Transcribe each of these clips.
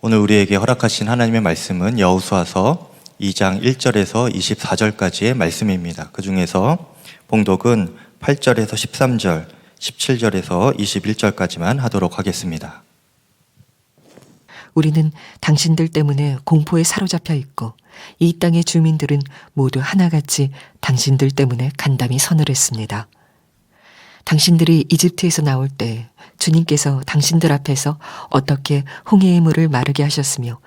오늘 우리에게 허락하신 하나님의 말씀은 여호수아서 2장 1절에서 24절까지의 말씀입니다. 그 중에서 봉독은 8절에서 13절, 17절에서 21절까지만 하도록 하겠습니다. 우리는 당신들 때문에 공포에 사로잡혀 있고 이 땅의 주민들은 모두 하나같이 당신들 때문에 간담이 서늘했습니다. 당신들이 이집트에서 나올 때 주님께서 당신들 앞에서 어떻게 홍해의 물을 마르게 하셨으며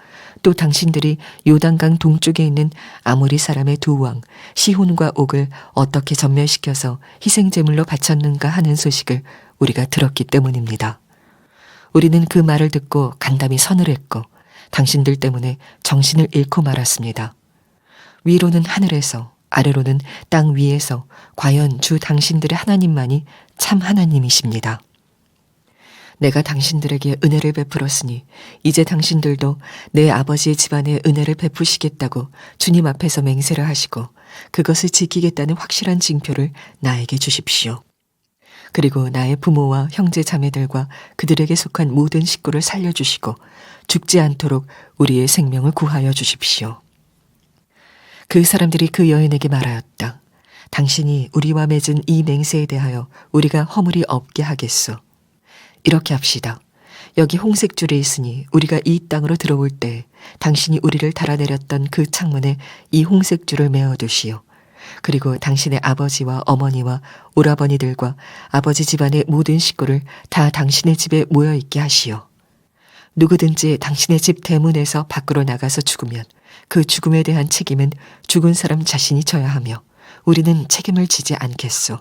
또 당신들이 요단강 동쪽에 있는 아모리 사람의 두 왕 시혼과 옥을 어떻게 전멸시켜서 희생제물로 바쳤는가 하는 소식을 우리가 들었기 때문입니다. 우리는 그 말을 듣고 간담이 서늘했고 당신들 때문에 정신을 잃고 말았습니다. 위로는 하늘에서 아래로는 땅 위에서 과연 주 당신들의 하나님만이 참 하나님이십니다. 내가 당신들에게 은혜를 베풀었으니 이제 당신들도 내 아버지의 집안에 은혜를 베푸시겠다고 주님 앞에서 맹세를 하시고 그것을 지키겠다는 확실한 징표를 나에게 주십시오. 그리고 나의 부모와 형제 자매들과 그들에게 속한 모든 식구를 살려주시고 죽지 않도록 우리의 생명을 구하여 주십시오. 그 사람들이 그 여인에게 말하였다. 당신이 우리와 맺은 이 맹세에 대하여 우리가 허물이 없게 하겠소. 이렇게 합시다. 여기 홍색줄이 있으니 우리가 이 땅으로 들어올 때 당신이 우리를 달아내렸던 그 창문에 이 홍색줄을 메어두시오. 그리고 당신의 아버지와 어머니와 오라버니들과 아버지 집안의 모든 식구를 다 당신의 집에 모여있게 하시오. 누구든지 당신의 집 대문에서 밖으로 나가서 죽으면 그 죽음에 대한 책임은 죽은 사람 자신이 져야 하며 우리는 책임을 지지 않겠소.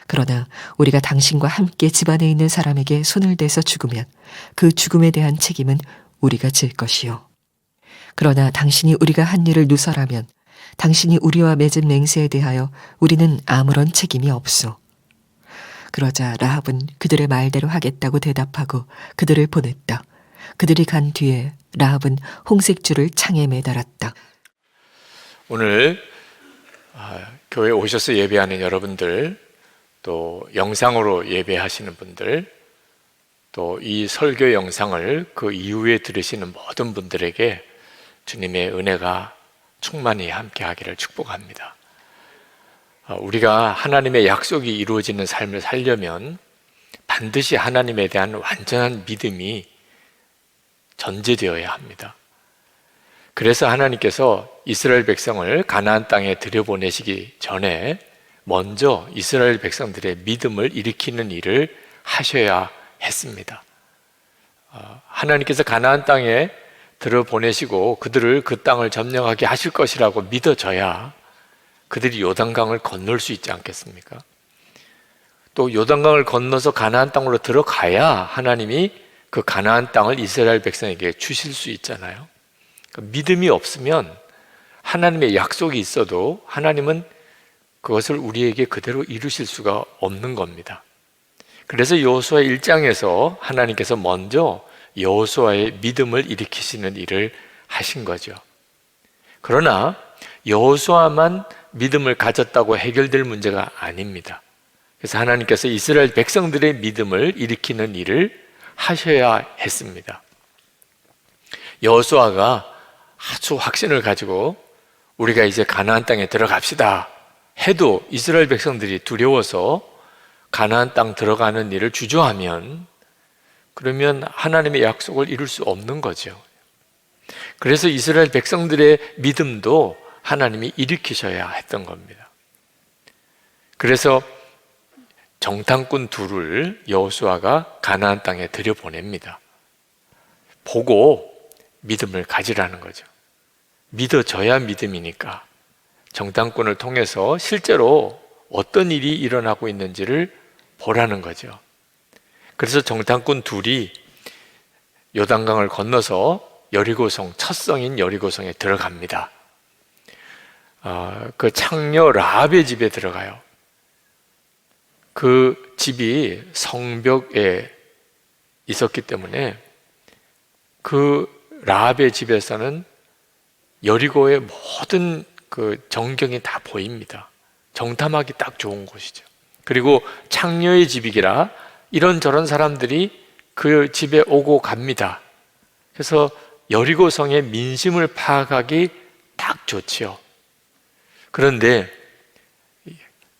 그러나 우리가 당신과 함께 집안에 있는 사람에게 손을 대서 죽으면 그 죽음에 대한 책임은 우리가 질 것이요. 그러나 당신이 우리가 한 일을 누설하면 당신이 우리와 맺은 맹세에 대하여 우리는 아무런 책임이 없소. 그러자 라합은 그들의 말대로 하겠다고 대답하고 그들을 보냈다. 그들이 간 뒤에 라합은 홍색줄을 창에 매달았다. 오늘 교회 오셔서 예배하는 여러분들, 또 영상으로 예배하시는 분들, 또 이 설교 영상을 그 이후에 들으시는 모든 분들에게 주님의 은혜가 충만히 함께하기를 축복합니다. 우리가 하나님의 약속이 이루어지는 삶을 살려면 반드시 하나님에 대한 완전한 믿음이 전제되어야 합니다. 그래서 하나님께서 이스라엘 백성을 가나안 땅에 들여보내시기 전에 먼저 이스라엘 백성들의 믿음을 일으키는 일을 하셔야 했습니다. 하나님께서 가나안 땅에 들여보내시고 그들을 그 땅을 점령하게 하실 것이라고 믿어져야 그들이 요단강을 건널 수 있지 않겠습니까? 또 요단강을 건너서 가나안 땅으로 들어가야 하나님이 그 가나안 땅을 이스라엘 백성에게 주실 수 있잖아요. 믿음이 없으면 하나님의 약속이 있어도 하나님은 그것을 우리에게 그대로 이루실 수가 없는 겁니다. 그래서 여호수아 1장에서 하나님께서 먼저 여호수아의 믿음을 일으키시는 일을 하신 거죠. 그러나 여호수아만 믿음을 가졌다고 해결될 문제가 아닙니다. 그래서 하나님께서 이스라엘 백성들의 믿음을 일으키는 일을 하셔야 했습니다. 여호수아가 아주 확신을 가지고 우리가 이제 가나안 땅에 들어갑시다 해도 이스라엘 백성들이 두려워서 가나안 땅 들어가는 일을 주저하면 그러면 하나님의 약속을 이룰 수 없는 거죠. 그래서 이스라엘 백성들의 믿음도 하나님이 일으키셔야 했던 겁니다. 그래서 정탐꾼 둘을 여호수아가 가나안 땅에 들여보냅니다. 보고 믿음을 가지라는 거죠. 믿어져야 믿음이니까 정탐꾼을 통해서 실제로 어떤 일이 일어나고 있는지를 보라는 거죠. 그래서 정탐꾼 둘이 요단강을 건너서 여리고성, 첫 성인 여리고성에 들어갑니다. 그 창녀 라합의 집에 들어가요. 그 집이 성벽에 있었기 때문에 그 라합의 집에서는 여리고의 모든 그 전경이 다 보입니다. 정탐하기 딱 좋은 곳이죠. 그리고 창녀의 집이기라 이런저런 사람들이 그 집에 오고 갑니다. 그래서 여리고성의 민심을 파악하기 딱 좋지요. 그런데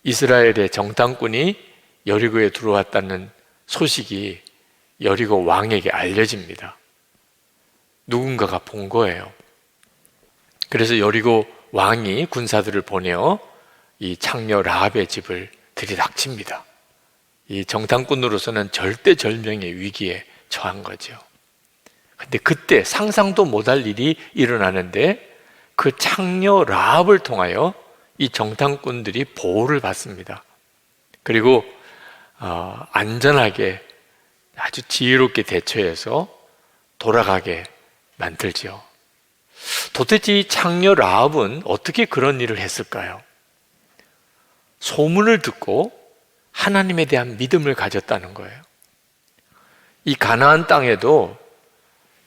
이스라엘의 정탐꾼이 여리고에 들어왔다는 소식이 여리고 왕에게 알려집니다. 누군가가 본 거예요. 그래서 여리고 왕이 군사들을 보내어 이 창녀 라합의 집을 들이닥칩니다. 이 정탐꾼으로서는 절대절명의 위기에 처한 거죠. 근데 그때 상상도 못할 일이 일어나는데 그 창녀 라합을 통하여 이 정탐꾼들이 보호를 받습니다. 그리고 안전하게 아주 지혜롭게 대처해서 돌아가게 만들죠. 도대체 이 창녀 라합은 어떻게 그런 일을 했을까요? 소문을 듣고 하나님에 대한 믿음을 가졌다는 거예요. 이 가나안 땅에도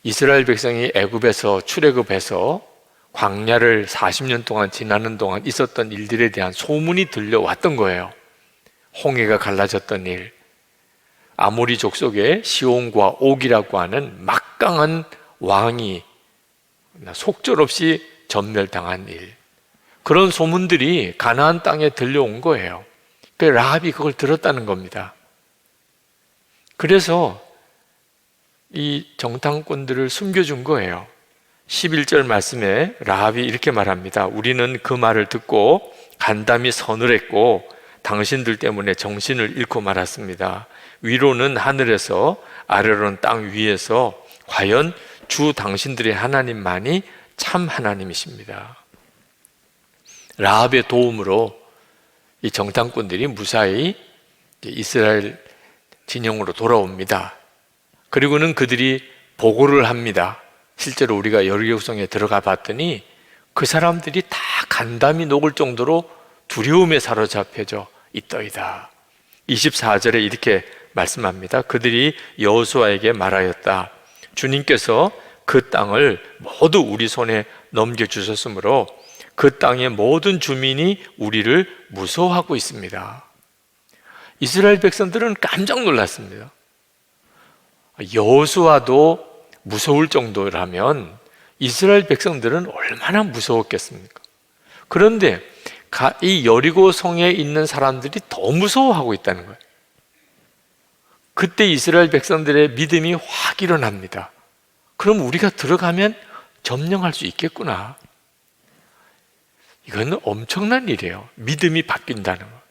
이스라엘 백성이 애굽에서 출애굽해서 광야를 40년 동안 지나는 동안 있었던 일들에 대한 소문이 들려왔던 거예요. 홍해가 갈라졌던 일, 아모리 족속의 시온과 옥이라고 하는 막강한 왕이 속절없이 전멸당한 일, 그런 소문들이 가나안 땅에 들려온 거예요. 그 라합이 그걸 들었다는 겁니다. 그래서 이 정탐꾼들을 숨겨준 거예요. 11절 말씀에 라합이 이렇게 말합니다. 우리는 그 말을 듣고 간담이 서늘했고 당신들 때문에 정신을 잃고 말았습니다. 위로는 하늘에서 아래로는 땅 위에서 과연 주 당신들의 하나님만이 참 하나님이십니다. 라합의 도움으로 이 정탐꾼들이 무사히 이스라엘 진영으로 돌아옵니다. 그리고는 그들이 보고를 합니다. 실제로 우리가 여리고성에 들어가 봤더니 그 사람들이 다 간담이 녹을 정도로 두려움에 사로잡혀져 있더이다. 24절에 이렇게 말씀합니다. 그들이 여호수아에게 말하였다. 주님께서 그 땅을 모두 우리 손에 넘겨주셨으므로 그 땅의 모든 주민이 우리를 무서워하고 있습니다. 이스라엘 백성들은 깜짝 놀랐습니다. 여호수아도 무서울 정도라면 이스라엘 백성들은 얼마나 무서웠겠습니까? 그런데 이 여리고 성에 있는 사람들이 더 무서워하고 있다는 거예요. 그때 이스라엘 백성들의 믿음이 확 일어납니다. 그럼 우리가 들어가면 점령할 수 있겠구나. 이건 엄청난 일이에요. 믿음이 바뀐다는 거.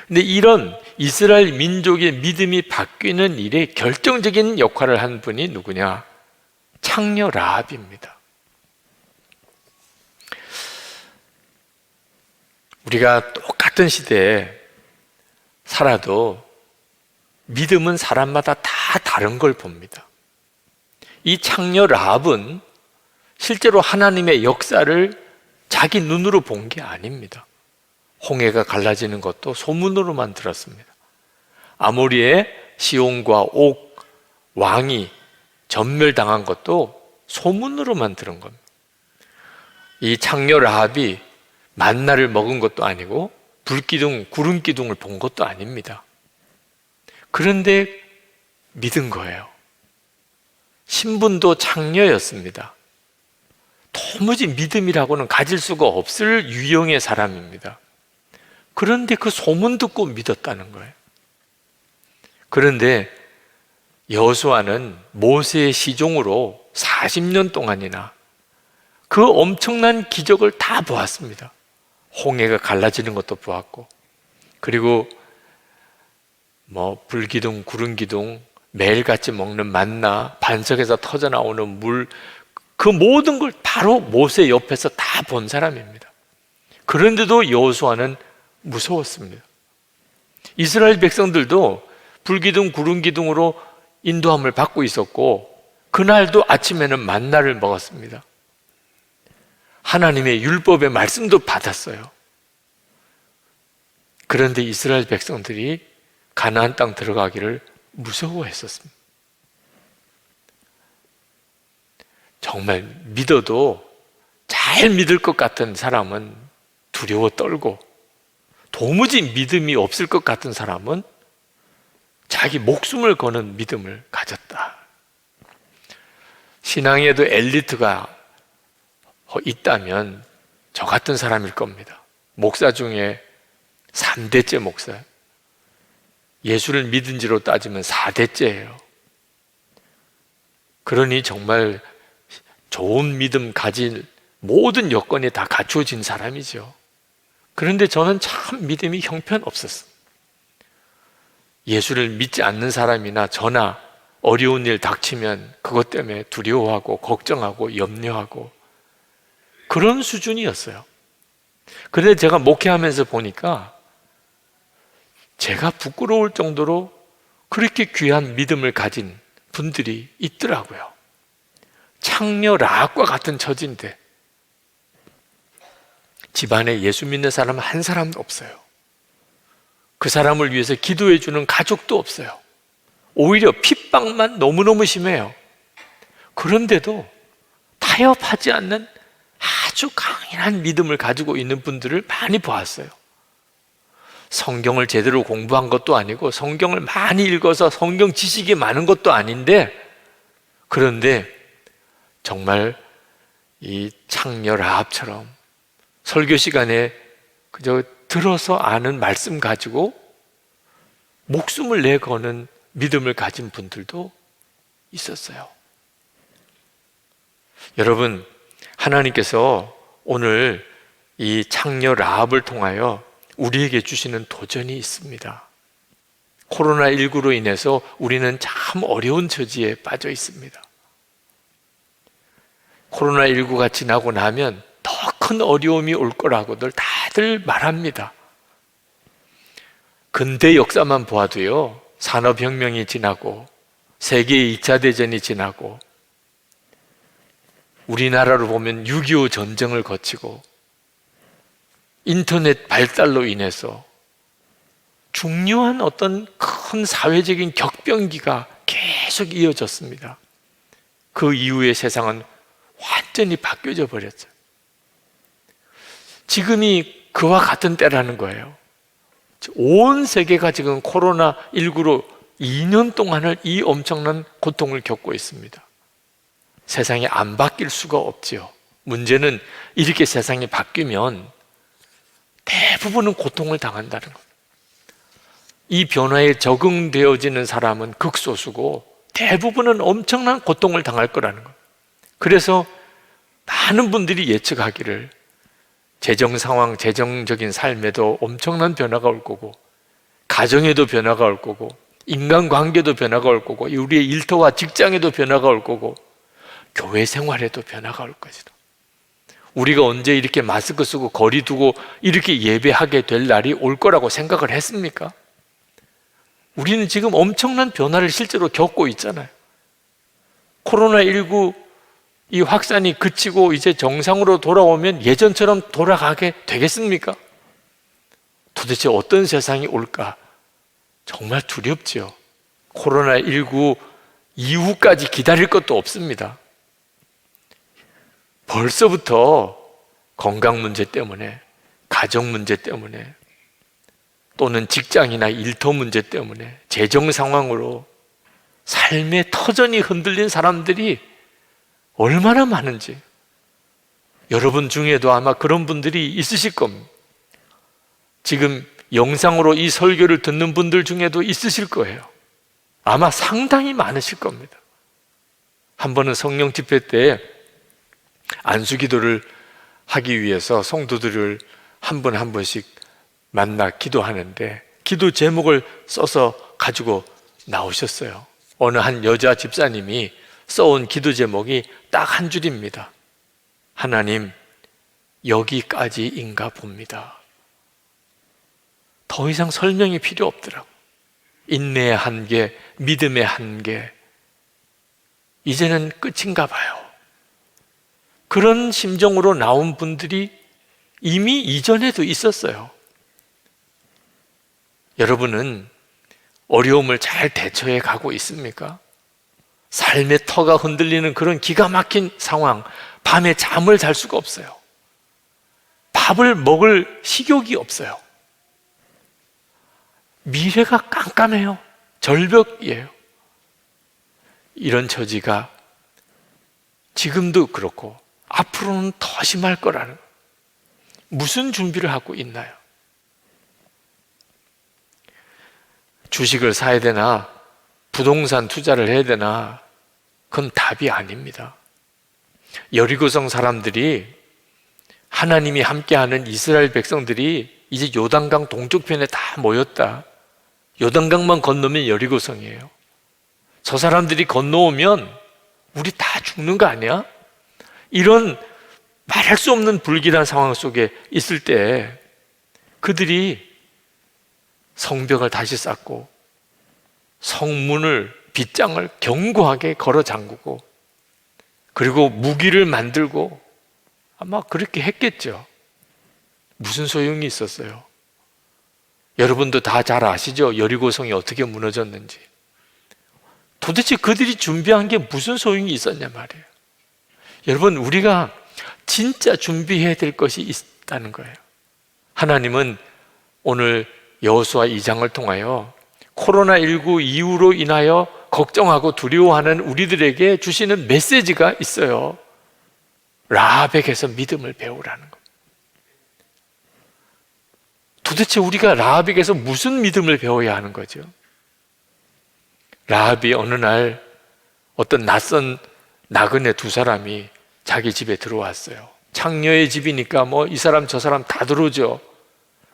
근데 이런 이스라엘 민족의 믿음이 바뀌는 일에 결정적인 역할을 한 분이 누구냐? 창녀 라합입니다. 우리가 똑같은 시대에 살아도 믿음은 사람마다 다 다른 걸 봅니다. 이 창녀 라합은 실제로 하나님의 역사를 자기 눈으로 본 게 아닙니다. 홍해가 갈라지는 것도 소문으로만 들었습니다. 아모리의 시온과 옥 왕이 전멸당한 것도 소문으로만 들은 겁니다. 이 창녀 라합이 만나를 먹은 것도 아니고 불기둥, 구름기둥을 본 것도 아닙니다. 그런데 믿은 거예요. 신분도 창녀였습니다. 도무지 믿음이라고는 가질 수가 없을 유형의 사람입니다. 그런데 그 소문 듣고 믿었다는 거예요. 그런데 여호수아는 모세의 시종으로 40년 동안이나 그 엄청난 기적을 다 보았습니다. 홍해가 갈라지는 것도 보았고, 그리고 불기둥, 구름기둥, 매일같이 먹는 만나, 반석에서 터져 나오는 물, 그 모든 걸 바로 모세 옆에서 다 본 사람입니다. 그런데도 여호수아는 무서웠습니다. 이스라엘 백성들도 불기둥, 구름기둥으로 인도함을 받고 있었고, 그날도 아침에는 만나를 먹었습니다. 하나님의 율법의 말씀도 받았어요. 그런데 이스라엘 백성들이 가나안 땅 들어가기를 무서워했었습니다. 정말 믿어도 잘 믿을 것 같은 사람은 두려워 떨고, 도무지 믿음이 없을 것 같은 사람은 자기 목숨을 거는 믿음을 가졌다. 신앙에도 엘리트가 있다면 저 같은 사람일 겁니다. 목사 중에 3대째 목사예요. 예수를 믿은 지로 따지면 4대째예요. 그러니 정말 좋은 믿음 가진 모든 여건이 다 갖춰진 사람이죠. 그런데 저는 참 믿음이 형편없었어요. 예수를 믿지 않는 사람이나 저나 어려운 일 닥치면 그것 때문에 두려워하고 걱정하고 염려하고 그런 수준이었어요. 그런데 제가 목회하면서 보니까 제가 부끄러울 정도로 그렇게 귀한 믿음을 가진 분들이 있더라고요. 창녀 라합과 같은 처지인데 집안에 예수 믿는 사람 한 사람도 없어요. 그 사람을 위해서 기도해 주는 가족도 없어요. 오히려 핍박만 너무너무 심해요. 그런데도 타협하지 않는 아주 강인한 믿음을 가지고 있는 분들을 많이 보았어요. 성경을 제대로 공부한 것도 아니고 성경을 많이 읽어서 성경 지식이 많은 것도 아닌데, 그런데 정말 이 창녀 라합처럼 설교 시간에 그저 들어서 아는 말씀 가지고 목숨을 내거는 믿음을 가진 분들도 있었어요. 여러분, 하나님께서 오늘 이 창녀 라합을 통하여 우리에게 주시는 도전이 있습니다. 코로나19로 인해서 우리는 참 어려운 처지에 빠져 있습니다. 코로나19가 지나고 나면 더 큰 어려움이 올 거라고들 다들 말합니다. 근대 역사만 보아도요, 산업혁명이 지나고 세계 2차 대전이 지나고 우리나라로 보면 6.25 전쟁을 거치고 인터넷 발달로 인해서 중요한 어떤 큰 사회적인 격변기가 계속 이어졌습니다. 그 이후에 세상은 완전히 바뀌어져 버렸죠. 지금이 그와 같은 때라는 거예요. 온 세계가 지금 코로나19로 2년 동안을 이 엄청난 고통을 겪고 있습니다. 세상이 안 바뀔 수가 없지요. 문제는 이렇게 세상이 바뀌면 대부분은 고통을 당한다는 것. 이 변화에 적응되어지는 사람은 극소수고 대부분은 엄청난 고통을 당할 거라는 것. 그래서 많은 분들이 예측하기를 재정 상황, 재정적인 삶에도 엄청난 변화가 올 거고, 가정에도 변화가 올 거고, 인간관계도 변화가 올 거고, 우리의 일터와 직장에도 변화가 올 거고, 교회 생활에도 변화가 올 것이다. 우리가 언제 이렇게 마스크 쓰고 거리 두고 이렇게 예배하게 될 날이 올 거라고 생각을 했습니까? 우리는 지금 엄청난 변화를 실제로 겪고 있잖아요. 코로나19 이 확산이 그치고 이제 정상으로 돌아오면 예전처럼 돌아가게 되겠습니까? 도대체 어떤 세상이 올까? 정말 두렵지요. 코로나19 이후까지 기다릴 것도 없습니다. 벌써부터 건강 문제 때문에, 가정 문제 때문에, 또는 직장이나 일터 문제 때문에, 재정 상황으로 삶의 터전이 흔들린 사람들이 얼마나 많은지, 여러분 중에도 아마 그런 분들이 있으실 겁니다. 지금 영상으로 이 설교를 듣는 분들 중에도 있으실 거예요. 아마 상당히 많으실 겁니다. 한 번은 성령 집회 때 안수기도를 하기 위해서 성도들을 한 분 한 분씩 만나 기도하는데 기도 제목을 써서 가지고 나오셨어요. 어느 한 여자 집사님이 써온 기도 제목이 딱 한 줄입니다. 하나님, 여기까지인가 봅니다. 더 이상 설명이 필요 없더라고. 인내의 한계, 믿음의 한계, 이제는 끝인가 봐요. 그런 심정으로 나온 분들이 이미 이전에도 있었어요. 여러분은 어려움을 잘 대처해 가고 있습니까? 삶의 터가 흔들리는 그런 기가 막힌 상황, 밤에 잠을 잘 수가 없어요. 밥을 먹을 식욕이 없어요. 미래가 깜깜해요. 절벽이에요. 이런 처지가 지금도 그렇고 앞으로는 더 심할 거라는 거예요. 무슨 준비를 하고 있나요? 주식을 사야 되나 부동산 투자를 해야 되나 그건 답이 아닙니다. 여리고성 사람들이 하나님이 함께하는 이스라엘 백성들이 이제 요단강 동쪽편에 다 모였다. 요단강만 건너면 여리고성이에요. 저 사람들이 건너오면 우리 다 죽는 거 아니야? 이런 말할 수 없는 불길한 상황 속에 있을 때 그들이 성벽을 다시 쌓고 성문을 빗장을 견고하게 걸어 잠그고 그리고 무기를 만들고 아마 그렇게 했겠죠. 무슨 소용이 있었어요? 여러분도 다 잘 아시죠? 여리고성이 어떻게 무너졌는지. 도대체 그들이 준비한 게 무슨 소용이 있었냐 말이에요. 여러분, 우리가 진짜 준비해야 될 것이 있다는 거예요. 하나님은 오늘 여호수아 2장을 통하여 코로나19 이후로 인하여 걱정하고 두려워하는 우리들에게 주시는 메시지가 있어요. 라합에게서 믿음을 배우라는 것. 도대체 우리가 라합에게서 무슨 믿음을 배워야 하는 거죠? 라합이 어느 날 어떤 낯선 나그네 두 사람이 자기 집에 들어왔어요. 창녀의 집이니까 뭐 이 사람 저 사람 다 들어오죠.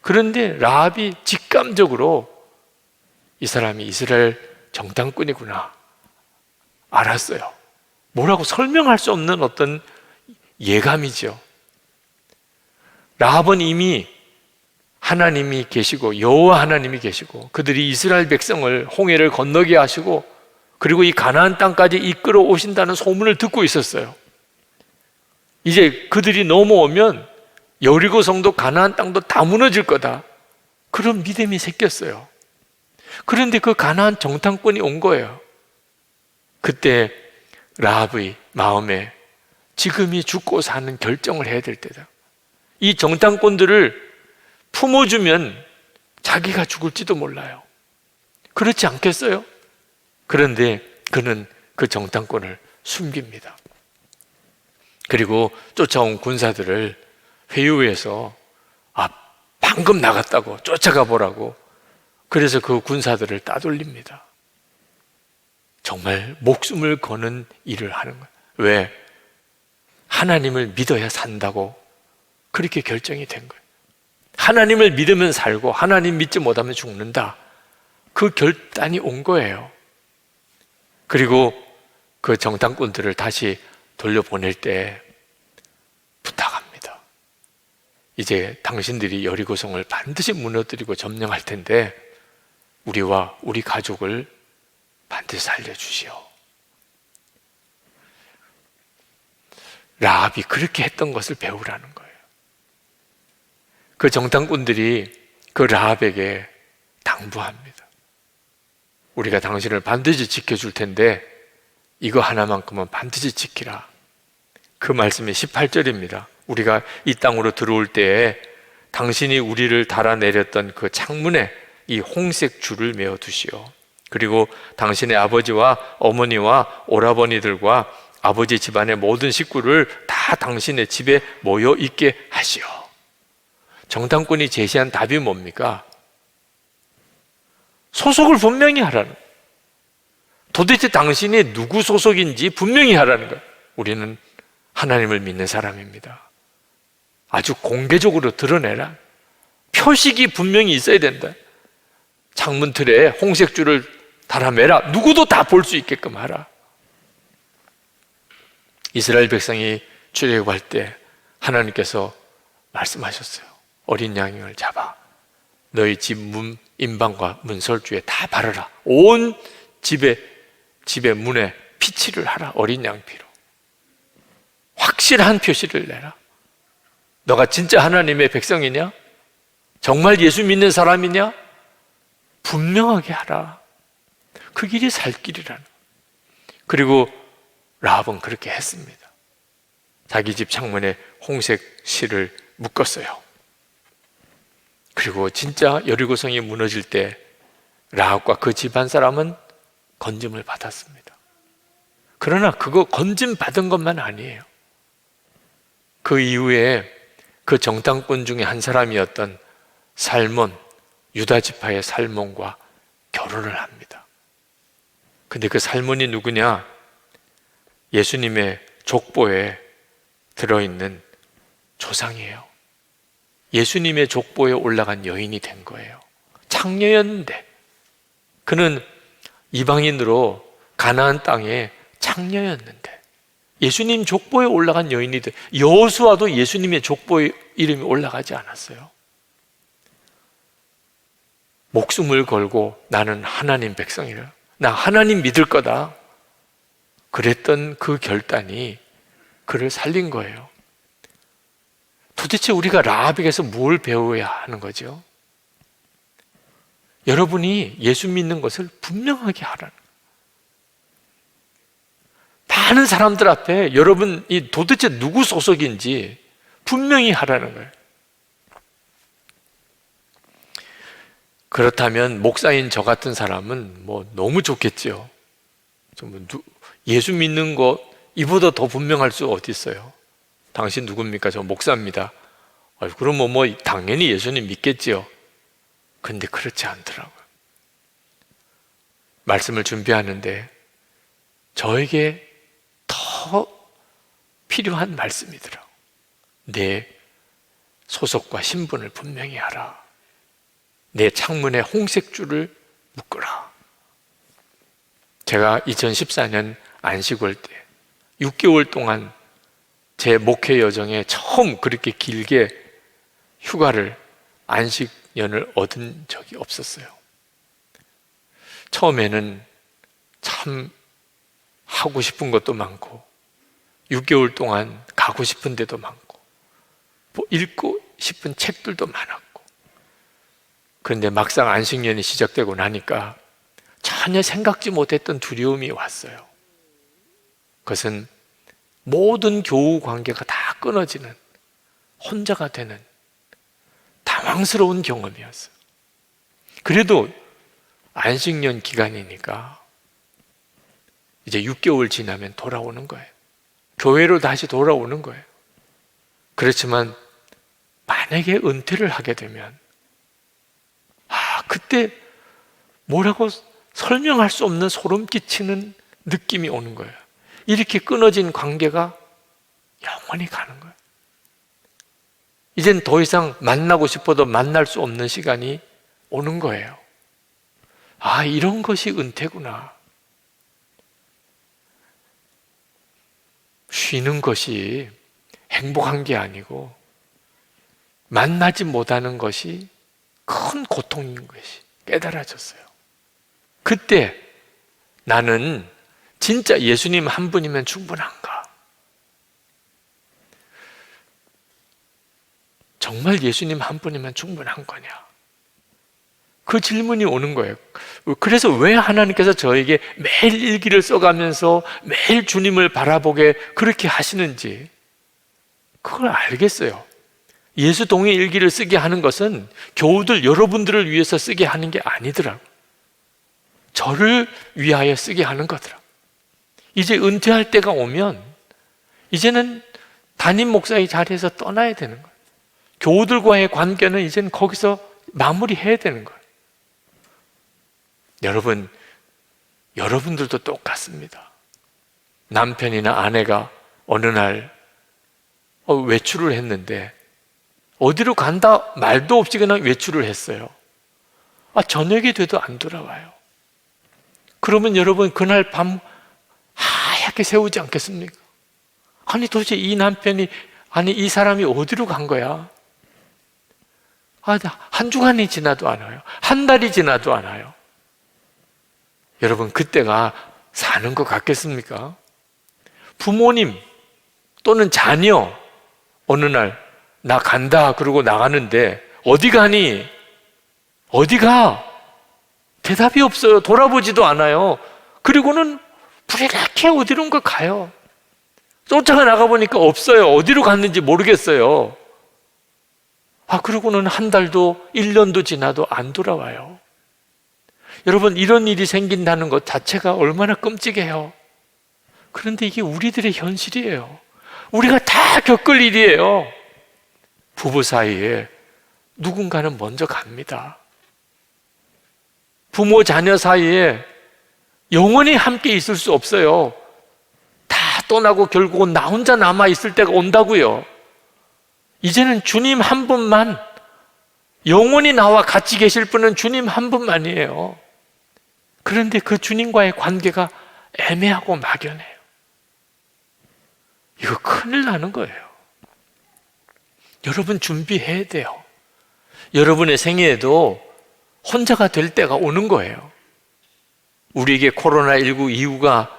그런데 라합이 직감적으로 이 사람이 이스라엘 정탐꾼이구나 알았어요. 뭐라고 설명할 수 없는 어떤 예감이죠. 라합은 이미 하나님이 계시고 여호와 하나님이 계시고 그들이 이스라엘 백성을 홍해를 건너게 하시고 그리고 이 가나안 땅까지 이끌어 오신다는 소문을 듣고 있었어요. 이제 그들이 넘어오면 여리고 성도 가나안 땅도 다 무너질 거다. 그런 믿음이 생겼어요. 그런데 그 가나안 정탐꾼이 온 거예요. 그때 라합의 마음에 지금이 죽고 사는 결정을 해야 될 때다. 이 정탐꾼들을 품어주면 자기가 죽을지도 몰라요. 그렇지 않겠어요? 그런데 그는 그 정탐꾼을 숨깁니다. 그리고 쫓아온 군사들을 회유해서 방금 나갔다고 쫓아가 보라고 그래서 그 군사들을 따돌립니다. 정말 목숨을 거는 일을 하는 거예요. 왜? 하나님을 믿어야 산다고 그렇게 결정이 된 거예요. 하나님을 믿으면 살고 하나님 믿지 못하면 죽는다. 그 결단이 온 거예요. 그리고 그 정탐꾼들을 다시 돌려보낼 때 부탁합니다. 이제 당신들이 여리고성을 반드시 무너뜨리고 점령할 텐데 우리와 우리 가족을 반드시 살려주시오. 라합이 그렇게 했던 것을 배우라는 거예요. 그 정탐꾼들이 그 라합에게 당부합니다. 우리가 당신을 반드시 지켜줄 텐데 이거 하나만큼은 반드시 지키라. 그 말씀이 18절입니다. 우리가 이 땅으로 들어올 때에 당신이 우리를 달아내렸던 그 창문에 이 홍색 줄을 메어 두시오. 그리고 당신의 아버지와 어머니와 오라버니들과 아버지 집안의 모든 식구를 다 당신의 집에 모여 있게 하시오. 정탐꾼이 제시한 답이 뭡니까? 소속을 분명히 하라는 거예요. 도대체 당신이 누구 소속인지 분명히 하라는 거예요. 우리는 하나님을 믿는 사람입니다. 아주 공개적으로 드러내라. 표식이 분명히 있어야 된다. 창문 틀에 홍색 줄을 달아매라. 누구도 다 볼 수 있게끔 하라. 이스라엘 백성이 출애굽할 때 하나님께서 말씀하셨어요. 어린 양을 잡아 너희 집 문 인방과 문설주에 다 바르라. 온 집의 문에 피칠을 하라. 어린 양 피로. 확실한 표시를 내라. 너가 진짜 하나님의 백성이냐? 정말 예수 믿는 사람이냐? 분명하게 하라. 그 길이 살 길이라는. 그리고 라합은 그렇게 했습니다. 자기 집 창문에 홍색 실을 묶었어요. 그리고 진짜 여리고성이 무너질 때 라합과 그 집안 사람은 건짐을 받았습니다. 그러나 그거 건진 받은 것만 아니에요. 그 이후에 그 정탐꾼 중에 한 사람이었던 살몬, 유다 지파의 살몬과 결혼을 합니다. 근데 그 살몬이 누구냐? 예수님의 족보에 들어있는 조상이에요. 예수님의 족보에 올라간 여인이 된 거예요. 창녀였는데 그는 이방인으로 가나안 땅에 창녀였는데 예수님 족보에 올라간 여인이 돼. 여호수아도 예수님의 족보에 이름이 올라가지 않았어요. 목숨을 걸고 나는 하나님 백성이라, 나 하나님 믿을 거다, 그랬던 그 결단이 그를 살린 거예요. 도대체 우리가 라합에게서 뭘 배워야 하는 거죠? 여러분이 예수 믿는 것을 분명하게 하라는 거예요. 많은 사람들 앞에 여러분이 도대체 누구 소속인지 분명히 하라는 거예요. 그렇다면 목사인 저 같은 사람은 뭐 너무 좋겠죠. 예수 믿는 것 이보다 더 분명할 수 어디 있어요? 당신 누굽니까? 저 목사입니다. 그럼 뭐 당연히 예수님 믿겠지요. 근데 그렇지 않더라고요. 말씀을 준비하는데 저에게 더 필요한 말씀이더라고요. 내 소속과 신분을 분명히 하라. 내 창문에 홍색줄을 묶어라. 제가 2014년 안식월 때 6개월 동안 제 목회 여정에 처음 그렇게 길게 휴가를, 안식년을 얻은 적이 없었어요. 처음에는 참 하고 싶은 것도 많고 6개월 동안 가고 싶은 데도 많고 뭐 읽고 싶은 책들도 많았고, 그런데 막상 안식년이 시작되고 나니까 전혀 생각지 못했던 두려움이 왔어요. 그것은 모든 교우 관계가 다 끊어지는, 혼자가 되는 당황스러운 경험이었어요. 그래도 안식년 기간이니까 이제 6개월 지나면 돌아오는 거예요. 교회로 다시 돌아오는 거예요. 그렇지만 만약에 은퇴를 하게 되면 그때 뭐라고 설명할 수 없는 소름 끼치는 느낌이 오는 거예요. 이렇게 끊어진 관계가 영원히 가는 거예요. 이젠 더 이상 만나고 싶어도 만날 수 없는 시간이 오는 거예요. 이런 것이 은퇴구나. 쉬는 것이 행복한 게 아니고 만나지 못하는 것이 큰 고통인 것이 깨달아졌어요. 그때 나는 진짜 예수님 한 분이면 충분한가? 정말 예수님 한 분이면 충분한 거냐? 그 질문이 오는 거예요. 그래서 왜 하나님께서 저에게 매일 일기를 써가면서 매일 주님을 바라보게 그렇게 하시는지 그걸 알겠어요. 예수 동의 일기를 쓰게 하는 것은 교우들 여러분들을 위해서 쓰게 하는 게 아니더라고요. 저를 위하여 쓰게 하는 거더라고요. 이제 은퇴할 때가 오면 이제는 담임 목사의 자리에서 떠나야 되는 거예요. 교우들과의 관계는 이제는 거기서 마무리해야 되는 거예요. 여러분, 여러분들도 똑같습니다. 남편이나 아내가 어느 날 외출을 했는데 어디로 간다 말도 없이 그냥 외출을 했어요. 저녁이 돼도 안 돌아와요. 그러면 여러분 그날 밤 하얗게 새우지 않겠습니까? 도대체 이 남편이, 이 사람이 어디로 간 거야? 한 주간이 지나도 안 와요. 한 달이 지나도 안 와요. 여러분, 그때가 사는 것 같겠습니까? 부모님 또는 자녀 어느 날 나 간다 그러고 나가는데 어디 가니? 어디 가? 대답이 없어요. 돌아보지도 않아요. 그리고는 부리렇게 어디론가 가요. 쫓아가 나가보니까 없어요. 어디로 갔는지 모르겠어요. 그러고는 한 달도 1년도 지나도 안 돌아와요. 여러분, 이런 일이 생긴다는 것 자체가 얼마나 끔찍해요. 그런데 이게 우리들의 현실이에요. 우리가 다 겪을 일이에요. 부부 사이에 누군가는 먼저 갑니다. 부모 자녀 사이에 영원히 함께 있을 수 없어요. 다 떠나고 결국은 나 혼자 남아 있을 때가 온다고요. 이제는 주님 한 분만, 영원히 나와 같이 계실 분은 주님 한 분만이에요. 그런데 그 주님과의 관계가 애매하고 막연해요. 이거 큰일 나는 거예요. 여러분 준비해야 돼요. 여러분의 생애에도 혼자가 될 때가 오는 거예요. 우리에게 코로나19 이후가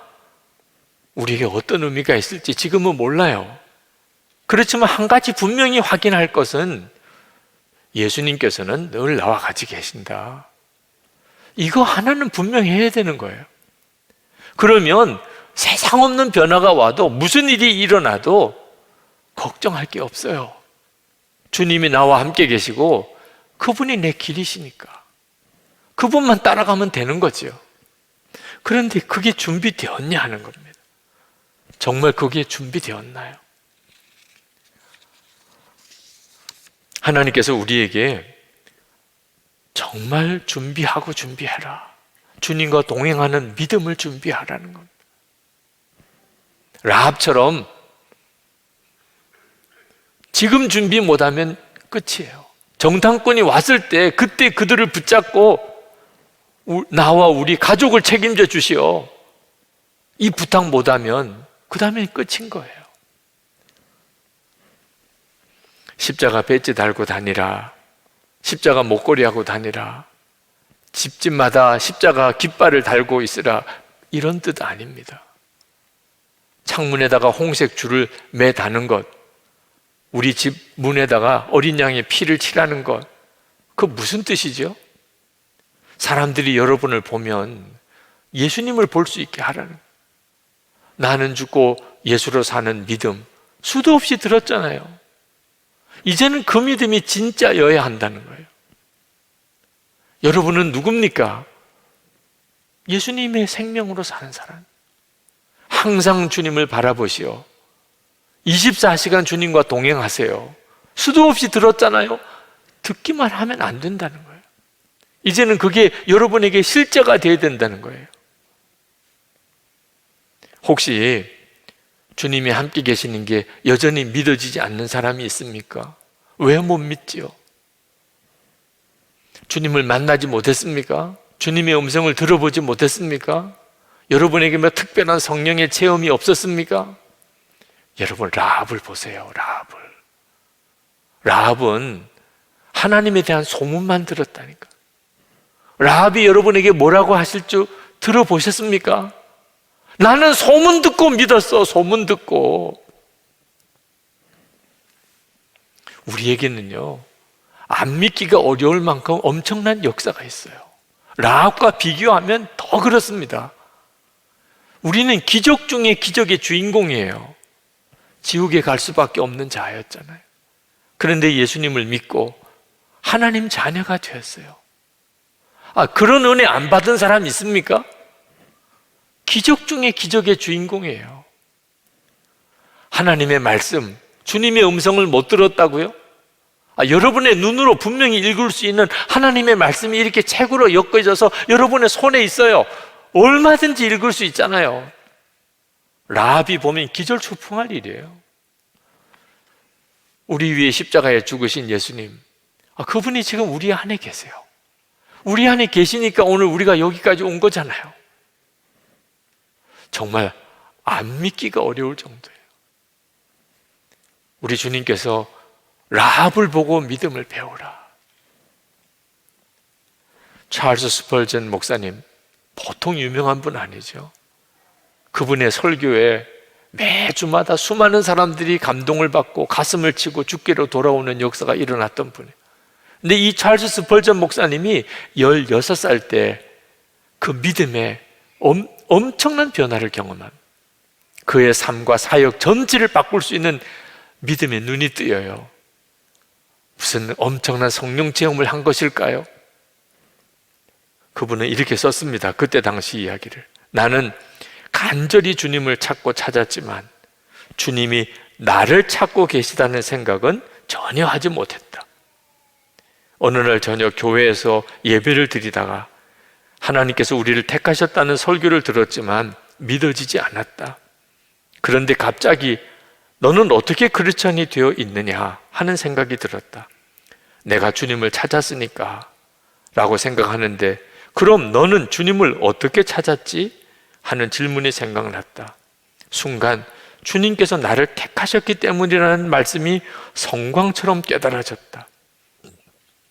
우리에게 어떤 의미가 있을지 지금은 몰라요. 그렇지만 한 가지 분명히 확인할 것은 예수님께서는 늘 나와 같이 계신다. 이거 하나는 분명히 해야 되는 거예요. 그러면 세상 없는 변화가 와도 무슨 일이 일어나도 걱정할 게 없어요. 주님이 나와 함께 계시고 그분이 내 길이시니까 그분만 따라가면 되는 거죠. 그런데 그게 준비되었냐 하는 겁니다. 정말 그게 준비되었나요? 하나님께서 우리에게 정말 준비해라. 주님과 동행하는 믿음을 준비하라는 겁니다. 라합처럼 지금 준비 못하면 끝이에요. 정탐꾼이 왔을 때 그때 그들을 붙잡고 나와 우리 가족을 책임져 주시오. 이 부탁 못하면 그 다음에 끝인 거예요. 십자가 배지 달고 다니라. 십자가 목걸이 하고 다니라. 집집마다 십자가 깃발을 달고 있으라. 이런 뜻 아닙니다. 창문에다가 홍색 줄을 매다는 것, 우리 집 문에다가 어린 양의 피를 칠하는 것, 그 무슨 뜻이죠? 사람들이 여러분을 보면 예수님을 볼 수 있게 하라는, 나는 죽고 예수로 사는 믿음 수도 없이 들었잖아요. 이제는 그 믿음이 진짜여야 한다는 거예요. 여러분은 누굽니까? 예수님의 생명으로 사는 사람. 항상 주님을 바라보시오. 24시간 주님과 동행하세요. 수도 없이 들었잖아요. 듣기만 하면 안 된다는 거예요. 이제는 그게 여러분에게 실제가 되어야 된다는 거예요. 혹시 주님이 함께 계시는 게 여전히 믿어지지 않는 사람이 있습니까? 왜 못 믿지요? 주님을 만나지 못했습니까? 주님의 음성을 들어보지 못했습니까? 여러분에게 뭐 특별한 성령의 체험이 없었습니까? 여러분, 라합을 보세요. 라합은 하나님에 대한 소문만 들었다니까. 라합이 여러분에게 뭐라고 하실 줄 들어보셨습니까? 나는 소문 듣고 믿었어. 소문 듣고. 우리에게는요, 안 믿기가 어려울 만큼 엄청난 역사가 있어요. 라합과 비교하면 더 그렇습니다. 우리는 기적 중에 기적의 주인공이에요. 지옥에 갈 수밖에 없는 자였잖아요. 그런데 예수님을 믿고 하나님 자녀가 되었어요. 그런 은혜 안 받은 사람 있습니까? 기적 중에 기적의 주인공이에요. 하나님의 말씀, 주님의 음성을 못 들었다고요? 여러분의 눈으로 분명히 읽을 수 있는 하나님의 말씀이 이렇게 책으로 엮어져서 여러분의 손에 있어요. 얼마든지 읽을 수 있잖아요. 라합이 보면 기절초풍할 일이에요. 우리 위에 십자가에 죽으신 예수님, 그분이 지금 우리 안에 계세요. 우리 안에 계시니까 오늘 우리가 여기까지 온 거잖아요. 정말 안 믿기가 어려울 정도예요. 우리 주님께서 라합을 보고 믿음을 배우라. 찰스 스펄전 목사님, 보통 유명한 분 아니죠. 그분의 설교에 매주마다 수많은 사람들이 감동을 받고 가슴을 치고 죽기로 돌아오는 역사가 일어났던 분이에요. 근데 이 찰스 스펄전 목사님이 16살 때 그 믿음에 엄청난 변화를 경험한, 그의 삶과 사역 전체를 바꿀 수 있는 믿음의 눈이 뜨여요. 무슨 엄청난 성령 체험을 한 것일까요? 그분은 이렇게 썼습니다. 그때 당시 이야기를. 나는 간절히 주님을 찾고 찾았지만 주님이 나를 찾고 계시다는 생각은 전혀 하지 못했다. 어느 날 저녁 교회에서 예배를 드리다가 하나님께서 우리를 택하셨다는 설교를 들었지만 믿어지지 않았다. 그런데 갑자기 너는 어떻게 크리스천이 되어 있느냐 하는 생각이 들었다. 내가 주님을 찾았으니까 라고 생각하는데, 그럼 너는 주님을 어떻게 찾았지? 하는 질문이 생각났다. 순간 주님께서 나를 택하셨기 때문이라는 말씀이 성광처럼 깨달아졌다.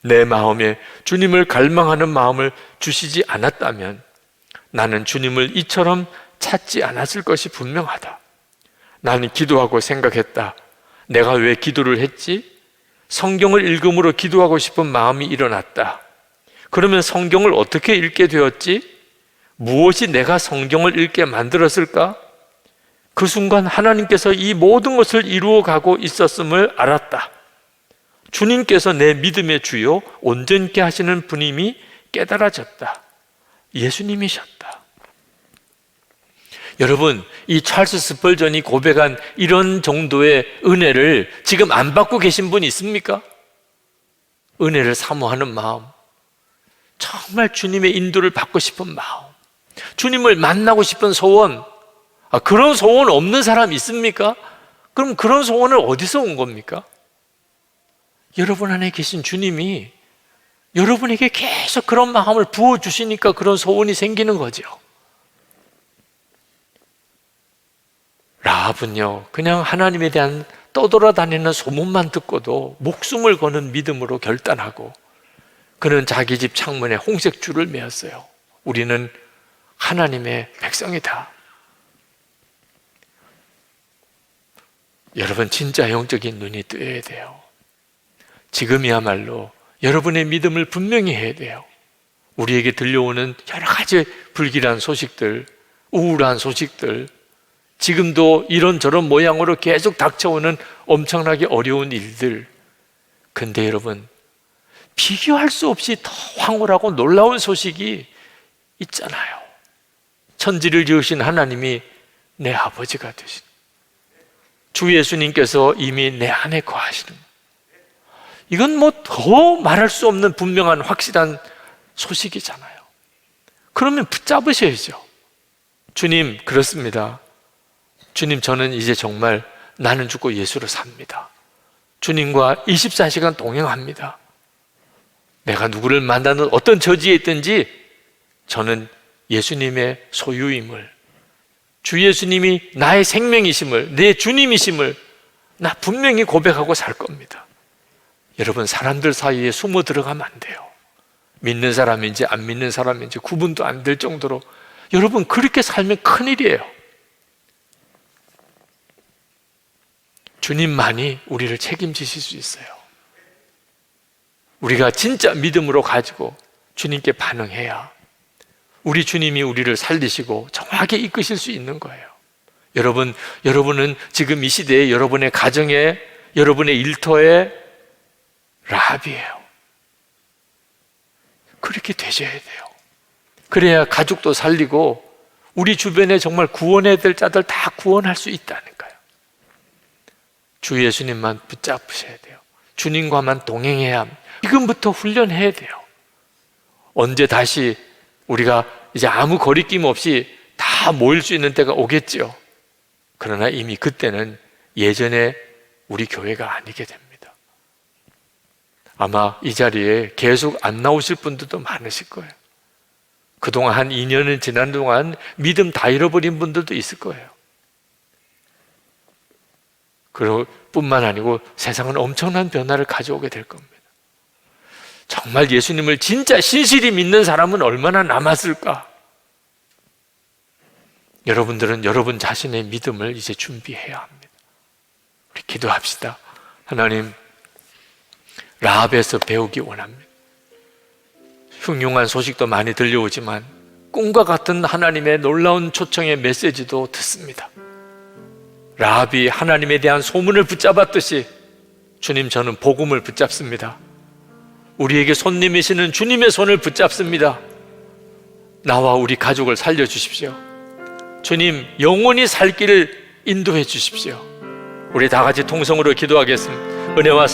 내 마음에 주님을 갈망하는 마음을 주시지 않았다면 나는 주님을 이처럼 찾지 않았을 것이 분명하다. 나는 기도하고 생각했다. 내가 왜 기도를 했지? 성경을 읽음으로 기도하고 싶은 마음이 일어났다. 그러면 성경을 어떻게 읽게 되었지? 무엇이 내가 성경을 읽게 만들었을까? 그 순간 하나님께서 이 모든 것을 이루어 가고 있었음을 알았다. 주님께서 내 믿음의 주요 온전케 하시는 분임이 깨달아졌다. 예수님이셨다. 여러분, 이 찰스 스펄전이 고백한 이런 정도의 은혜를 지금 안 받고 계신 분 있습니까? 은혜를 사모하는 마음, 정말 주님의 인도를 받고 싶은 마음, 주님을 만나고 싶은 소원, 그런 소원 없는 사람 있습니까? 그럼 그런 소원을 어디서 온 겁니까? 여러분 안에 계신 주님이 여러분에게 계속 그런 마음을 부어주시니까 그런 소원이 생기는 거죠. 라합은요, 그냥 하나님에 대한 떠돌아다니는 소문만 듣고도 목숨을 거는 믿음으로 결단하고 그는 자기 집 창문에 홍색 줄을 매었어요. 우리는 하나님의 백성이다. 여러분, 진짜 영적인 눈이 뜨여야 돼요. 지금이야말로 여러분의 믿음을 분명히 해야 돼요. 우리에게 들려오는 여러 가지 불길한 소식들, 우울한 소식들, 지금도 이런저런 모양으로 계속 닥쳐오는 엄청나게 어려운 일들. 근데 여러분, 비교할 수 없이 더 황홀하고 놀라운 소식이 있잖아요. 천지를 지으신 하나님이 내 아버지가 되신, 주 예수님께서 이미 내 안에 거하시는, 이건 뭐 더 말할 수 없는 분명한 확실한 소식이잖아요. 그러면 붙잡으셔야죠. 주님, 그렇습니다. 주님, 저는 이제 정말 나는 죽고 예수로 삽니다. 주님과 24시간 동행합니다. 내가 누구를 만나는 어떤 처지에 있든지 저는 예수님의 소유임을, 주 예수님이 나의 생명이심을, 내 주님이심을 나 분명히 고백하고 살 겁니다. 여러분, 사람들 사이에 숨어 들어가면 안 돼요. 믿는 사람인지 안 믿는 사람인지 구분도 안 될 정도로 여러분, 그렇게 살면 큰일이에요. 주님만이 우리를 책임지실 수 있어요. 우리가 진짜 믿음으로 가지고 주님께 반응해야 우리 주님이 우리를 살리시고 정확하게 이끄실 수 있는 거예요. 여러분은 지금 이 시대에 여러분의 가정에, 여러분의 일터에 라합이에요. 그렇게 되셔야 돼요. 그래야 가족도 살리고 우리 주변에 정말 구원해야 될 자들 다 구원할 수 있다니까요. 주 예수님만 붙잡으셔야 돼요. 주님과만 동행해야 합니다. 지금부터 훈련해야 돼요. 언제 다시 우리가 이제 아무 거리낌 없이 다 모일 수 있는 때가 오겠죠. 그러나 이미 그때는 예전에 우리 교회가 아니게 됩니다. 아마 이 자리에 계속 안 나오실 분들도 많으실 거예요. 그동안 한 2년을 지난 동안 믿음 다 잃어버린 분들도 있을 거예요. 그리고 뿐만 아니고 세상은 엄청난 변화를 가져오게 될 겁니다. 정말 예수님을 진짜 신실히 믿는 사람은 얼마나 남았을까? 여러분들은 여러분 자신의 믿음을 이제 준비해야 합니다. 우리 기도합시다. 하나님, 라합에서 배우기 원합니다. 흉흉한 소식도 많이 들려오지만 꿈과 같은 하나님의 놀라운 초청의 메시지도 듣습니다. 라합이 하나님에 대한 소문을 붙잡았듯이 주님, 저는 복음을 붙잡습니다. 우리에게 손님이시는 주님의 손을 붙잡습니다. 나와 우리 가족을 살려주십시오. 주님 영원히 살 길을 인도해 주십시오. 우리 다 같이 통성으로 기도하겠습니다. 은혜와